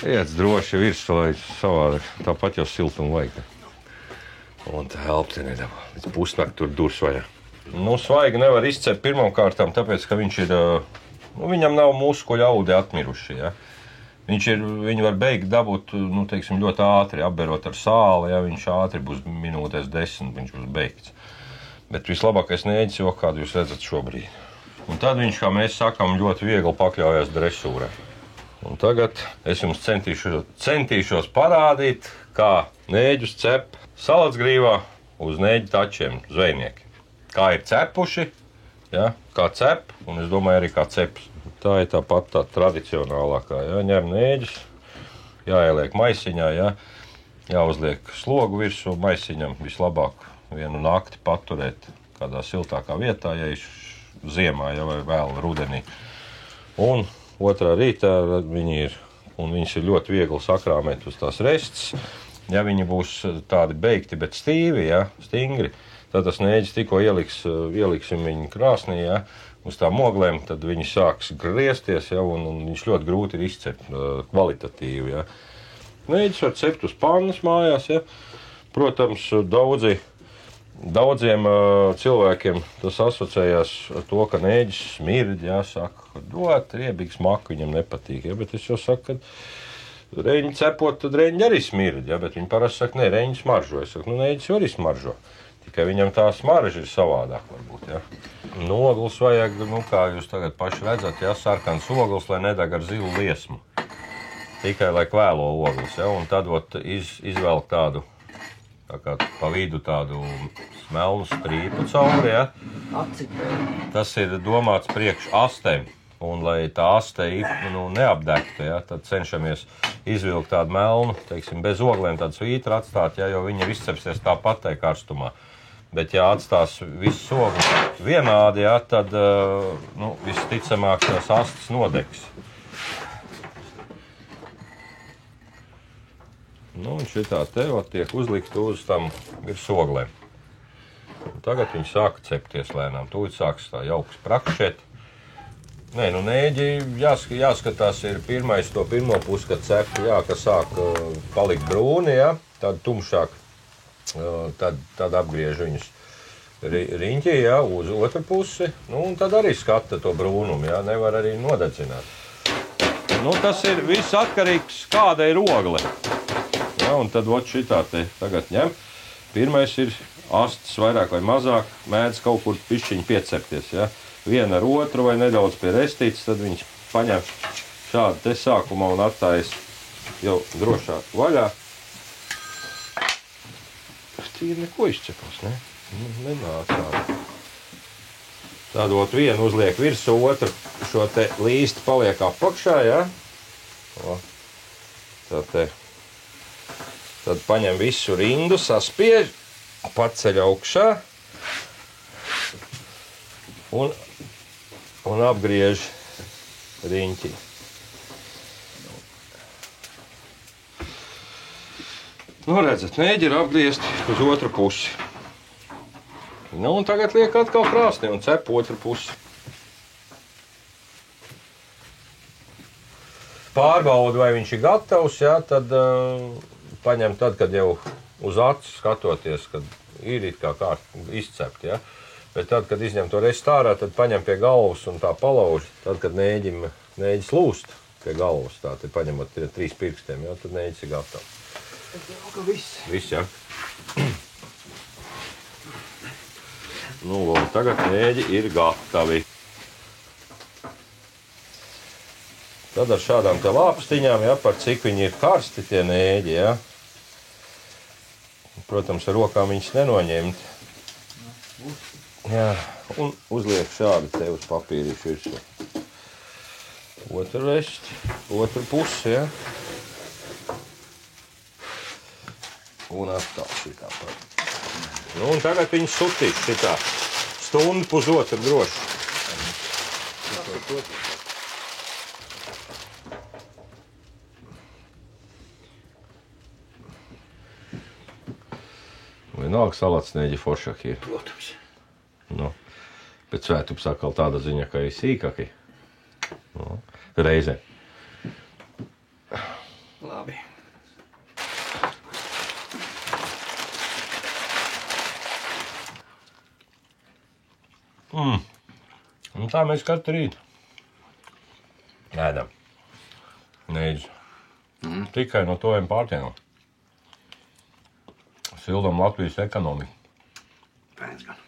Iet droši virsū, lai savādi tāpat jau siltumu vajag. Un tā elpte nedabā. Līdz pusnakt tur durs vaļā. Nu, svaigi nevar izcept pirmām kārtām, tāpēc, ka viņš ir, viņam nav muskuļu audi atmiruši, ja. Viņi var beigt dabūt, teiksim, ļoti ātri, apberot ar sāli, ja viņš ātri būs minūtēs 10, viņš būs beigts. Bet vislabākais nēģis jau, kādu jūs redzat šobrīd. Un tad viņš, kā mēs sakam, ļoti viegli pakļaujas dresūrai. Un tagad es jums centīšos parādīt, kā nēģus cep salacgrīvā uz nēģi tačiem zvejnieki. Kā ir cepuši, ja, kā cep, un es domāju arī kā ceps. Tā ir tāpat tā tradicionālākā, ja, ņem nēģis, jāieliek maisiņā, ja, jāuzliek slogu virsū maisiņam, vislabāk vienu nakti paturēt kādā siltākā vietā, ja ir ziemā, ja, vai vēl rudenī. Un otrā rītā viņas ir ļoti viegli sakrāmēt uz tās restes. Ja viņi būs tādi beigti, bet stīvi, ja, stingri, tad tas nēģis tikko ieliksim viņu krāsnī, ja, uz tām oglēm, tad viņi sāks griezties, ja, un viņš ļoti grūti ir izcept kvalitatīvi. Ja. Nēģis var cept uz pannas mājās. Ja. Protams, daudziem cilvēkiem tas asociējās ar to, ka nēģis smird, ja, saka, ļoti riebīgs smak viņam nepatīk, ja, bet es jau saku, ka reņģi cepot, tad reņģi arī smird, ja, bet viņi parasti saka, ne, reņģi smaržo. Es saku, nēģis arī smaržo, tikai viņam tā smarža ir savādāk varbūt, ja. Ogles vajag, kā jūs tagad paši redzat, ja, sarkans ogles, lai nedeg ar zilu liesmu. Tikai, lai kvēlo ogles, ja, un tad izvelk tādu, tā kā pa vidu tādu smelnu strīpu cauri, ja. Tas ir domāts priekš astēm. Un, lai tā aste neapdegtu, ja, tad cenšamies izvilkt tādu melnu, teiksim, bez oglēm tādu svītru atstāt, ja, jo viņi ir izcepsies tāpat tai karstumā. Bet, ja atstās visus oglus vienādi, ja, tad visticamāk tās astes nodegs. Un šitā te tiek uzlikt uz tam virs oglēm. Tagad viņi sāka cepties lēnām. Tūlīt sāks tā jauks prakšēt. Nē, nēģi jāskatās ir to pirmo pusi, kad cep, jā, ka sāk palikt brūni, jā, tad tumšāk, tad apgriež viņus riņķī, jā, uz otru pusi, un tad arī skata to brūnumu, jā, nevar arī nodedzināt. Tas ir viss atkarīgs, kāda ir ogle. Jā, un tad šitā te tagad ņem. Pirmais ir astes vairāk vai mazāk, mēdz kaut kur pišķiņi piecepties, jā. Viena ar otru vai nedaudz pie restītes, tad viņš paņem šādu te sākumā un atstājas jau drošāk vaļā. Tīri neko izcepos, ne? Nenāk tādu. Tādot vienu uzliek virsū, otru šo te līsti paliek apakšā, ja? Tad paņem visu rindu, saspiež, paceļ augšā un apgriež riņķi. Redzat, nēģi ir apgriezti uz otru pusi. Un tagad liek atkal krāsnī un cep otru pusi. Pārbaudu, vai viņš ir gatavs, ja, tad paņem tad, kad jau uz acu skatoties, kad ir it kā izcept, ja. Bet tad, kad izņem to resti ārā, tad paņem pie galvas un tā palauž. Tad, kad nēģis lūst pie galvas, tā te paņemot 3 pirkstiem, ja, tad nēģis ir gatavs. Tad jau ka viss. Viss, ja. Tagad nēģi ir gatavi. Tad ar šādām te lāpstiņām, ja, par cik viņi ir karsti tie nēģi, ja. Protams, ar rokām viņus nenoņemt. Jā, un uzliek šādi te uz papīrīšu virsū. Otru resti, otru pusi, ja. Un atkal šitā pat. Un tagad viņus sutīs šitā. Stundu pusotru droši. Vienalga salacnēģi foršaki ir. Protams. Bet svētups atkal tāda ziņa, ka ir sīkaki. Reizē. Labi. Un tā mēs katru rītu ēdam. Neiz. Tikai no tojiem pārtienām. Sildam Latvijas ekonomiku. Pēc gan.